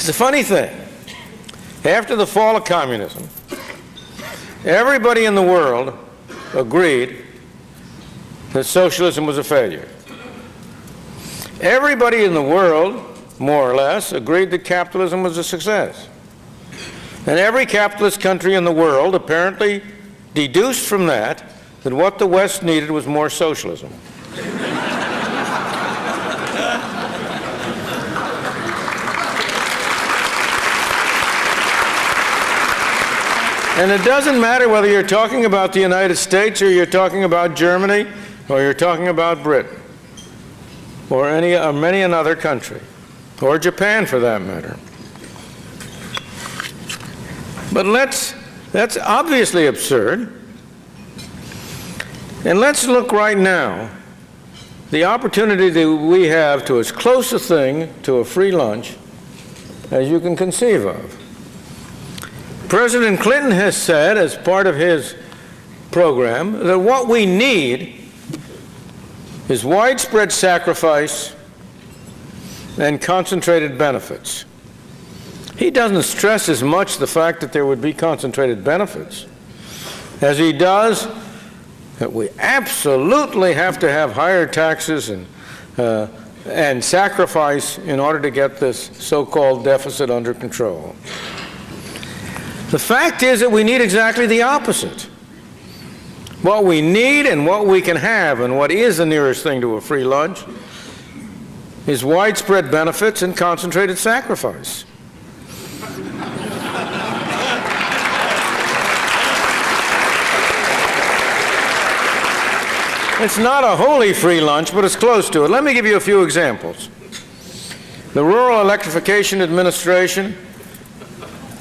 It's a funny thing. After the fall of communism, everybody in the world agreed that socialism was a failure. Everybody in the world, more or less, agreed that capitalism was a success. And every capitalist country in the world apparently deduced from that that what the West needed was more socialism. And it doesn't matter whether you're talking about the United States or you're talking about Germany or you're talking about Britain or many another country, or Japan for that matter. But that's obviously absurd. And let's look right now, the opportunity that we have to as close a thing to a free lunch as you can conceive of. President Clinton has said, as part of his program, that what we need is widespread sacrifice and concentrated benefits. He doesn't stress as much the fact that there would be concentrated benefits as he does that we absolutely have to have higher taxes and sacrifice in order to get this so-called deficit under control. The fact is that we need exactly the opposite. What we need and what we can have and what is the nearest thing to a free lunch is widespread benefits and concentrated sacrifice. It's not a wholly free lunch, but it's close to it. Let me give you a few examples. The Rural Electrification Administration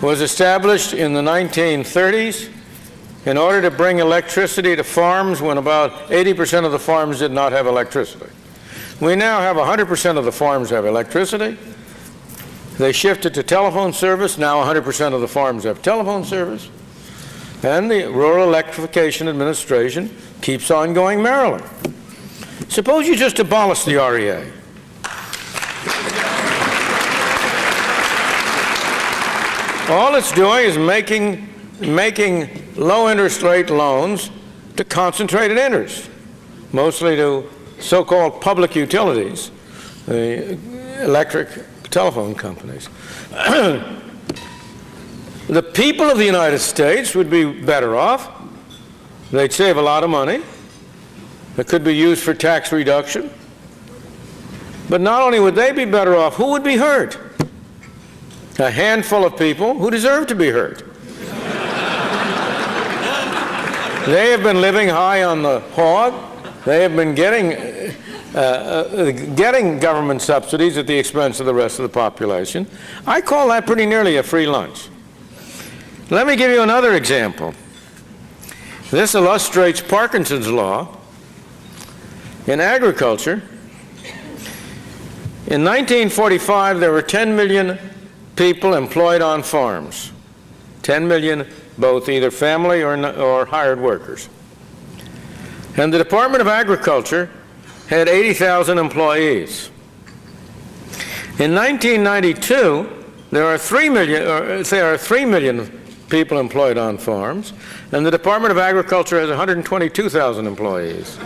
was established in the 1930s in order to bring electricity to farms when about 80% of the farms did not have electricity. We now have 100% of the farms have electricity. They shifted to telephone service. Now 100% of the farms have telephone service. And the Rural Electrification Administration keeps on going merrily. Suppose you just abolish the REA. All it's doing is making low interest rate loans to concentrated interest, mostly to so-called public utilities, the electric telephone companies. The people of the United States would be better off. They'd save a lot of money. It could be used for tax reduction. But not only would they be better off, who would be hurt? A handful of people who deserve to be hurt. They have been living high on the hog. They have been getting government subsidies at the expense of the rest of the population. I call that pretty nearly a free lunch. Let me give you another example. This illustrates Parkinson's law. In agriculture, in 1945, there were 10 million people employed on farms. 10 million, both either family or hired workers. And the Department of Agriculture had 80,000 employees. In 1992, there are 3 million people employed on farms, and the Department of Agriculture has 122,000 employees.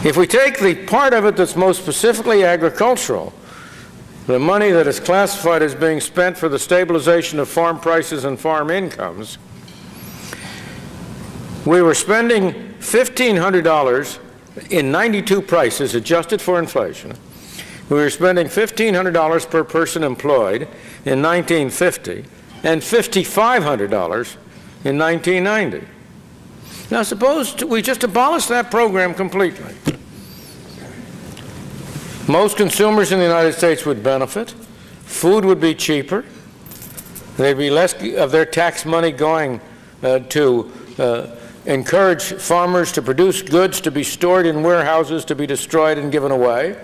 If we take the part of it that's most specifically agricultural, the money that is classified as being spent for the stabilization of farm prices and farm incomes, we were spending $1,500 in 92 prices adjusted for inflation. We were spending $1,500 per person employed in 1950 and $5,500 in 1990. Now suppose we just abolish that program completely. Most consumers in the United States would benefit. Food would be cheaper. There'd be less of their tax money going to encourage farmers to produce goods to be stored in warehouses to be destroyed and given away.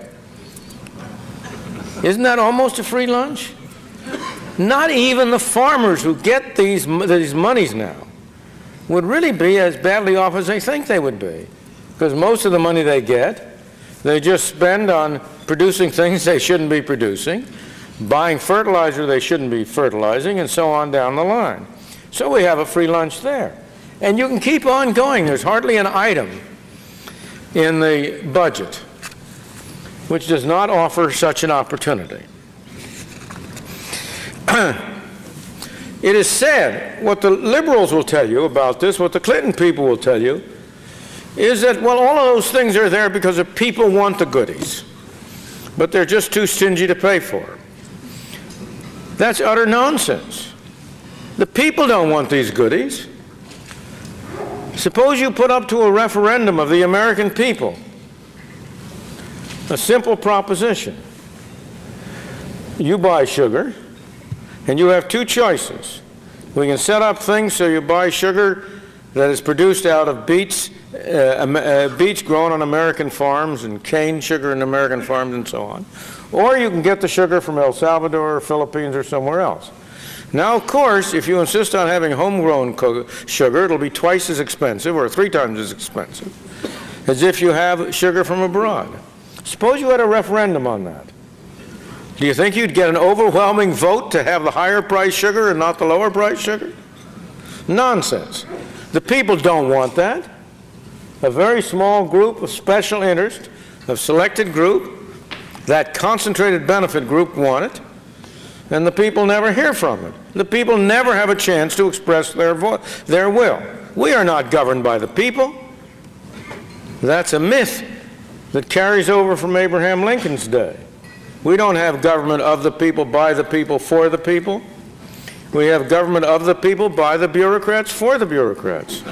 Isn't that almost a free lunch? Not even the farmers who get these monies now would really be as badly off as they think they would be, because most of the money they get They just spend on producing things they shouldn't be producing, buying fertilizer they shouldn't be fertilizing, and so on down the line. So we have a free lunch there. And you can keep on going. There's hardly an item in the budget which does not offer such an opportunity. It is said, what the liberals will tell you about this, what the Clinton people will tell you, is that, well, all of those things are there because the people want the goodies, but they're just too stingy to pay for them. That's utter nonsense. The people don't want these goodies. Suppose you put up to a referendum of the American people a simple proposition. You buy sugar, and you have two choices. We can set up things so you buy sugar that is produced out of beets grown on American farms, and cane sugar in American farms, and so on. Or you can get the sugar from El Salvador or Philippines or somewhere else. Now, of course, if you insist on having homegrown sugar, it'll be twice as expensive or 3 times as expensive as if you have sugar from abroad. Suppose you had a referendum on that. Do you think you'd get an overwhelming vote to have the higher price sugar and not the lower price sugar? Nonsense. The people don't want that. A very small group of special interest, a selected group, that concentrated benefit group want it, and the people never hear from it. The people never have a chance to express their will. We are not governed by the people. That's a myth that carries over from Abraham Lincoln's day. We don't have government of the people, by the people, for the people. We have government of the people, by the bureaucrats, for the bureaucrats.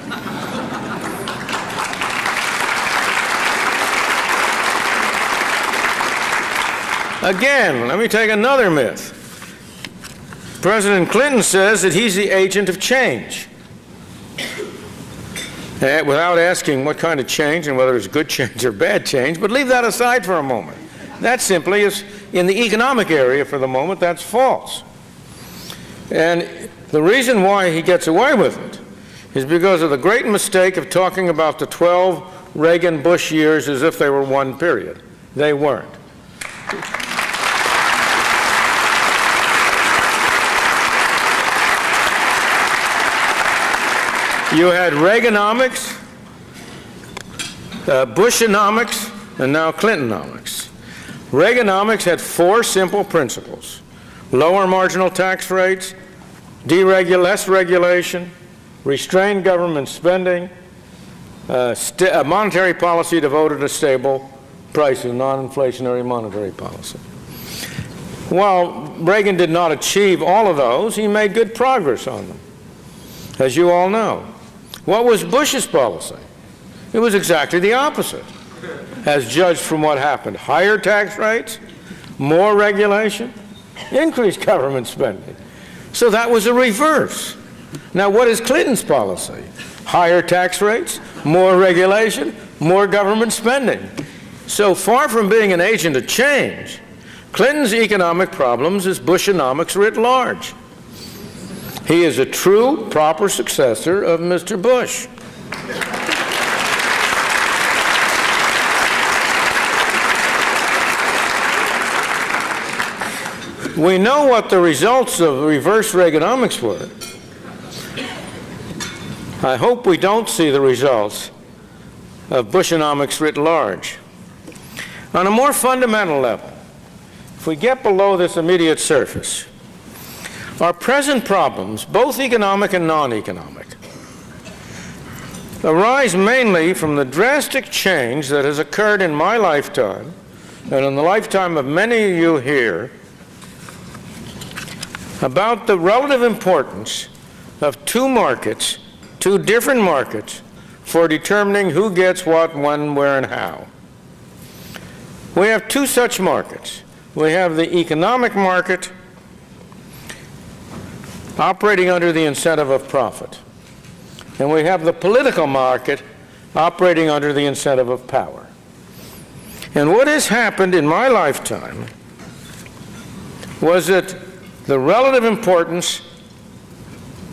Again, let me take another myth. President Clinton says that he's the agent of change. Without asking what kind of change and whether it's good change or bad change, but leave that aside for a moment. That simply is, in the economic area for the moment, that's false. And the reason why he gets away with it is because of the great mistake of talking about the 12 Reagan-Bush years as if they were one period. They weren't. You had Reaganomics, Bushonomics, and now Clintonomics. Reaganomics had 4 simple principles: lower marginal tax rates, less regulation, restrained government spending, a monetary policy devoted to stable prices, non-inflationary monetary policy. While Reagan did not achieve all of those, he made good progress on them, as you all know. What was Bush's policy? It was exactly the opposite, as judged from what happened. Higher tax rates, more regulation, increased government spending. So that was a reverse. Now, what is Clinton's policy? Higher tax rates, more regulation, more government spending. So far from being an agent of change, Clinton's economic problems is Bushonomics writ large. He is a true, proper successor of Mr. Bush. We know what the results of reverse Reaganomics were. I hope we don't see the results of Bushonomics writ large. On a more fundamental level, if we get below this immediate surface, our present problems, both economic and non-economic, arise mainly from the drastic change that has occurred in my lifetime and in the lifetime of many of you here about the relative importance of 2 markets, 2 different markets, for determining who gets what, when, where, and how. We have 2 such markets. We have the economic market operating under the incentive of profit. And we have the political market operating under the incentive of power. And what has happened in my lifetime was that the relative importance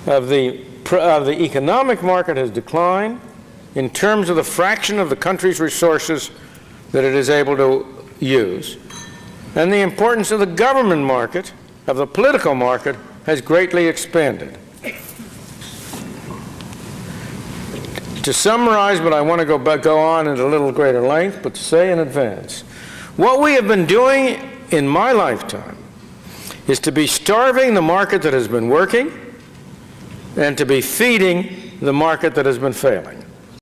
of the economic market has declined in terms of the fraction of the country's resources that it is able to use, and the importance of the government market, of the political market, has greatly expanded. To summarize, but I want to go on at a little greater length, but to say in advance, what we have been doing in my lifetime is to be starving the market that has been working and to be feeding the market that has been failing.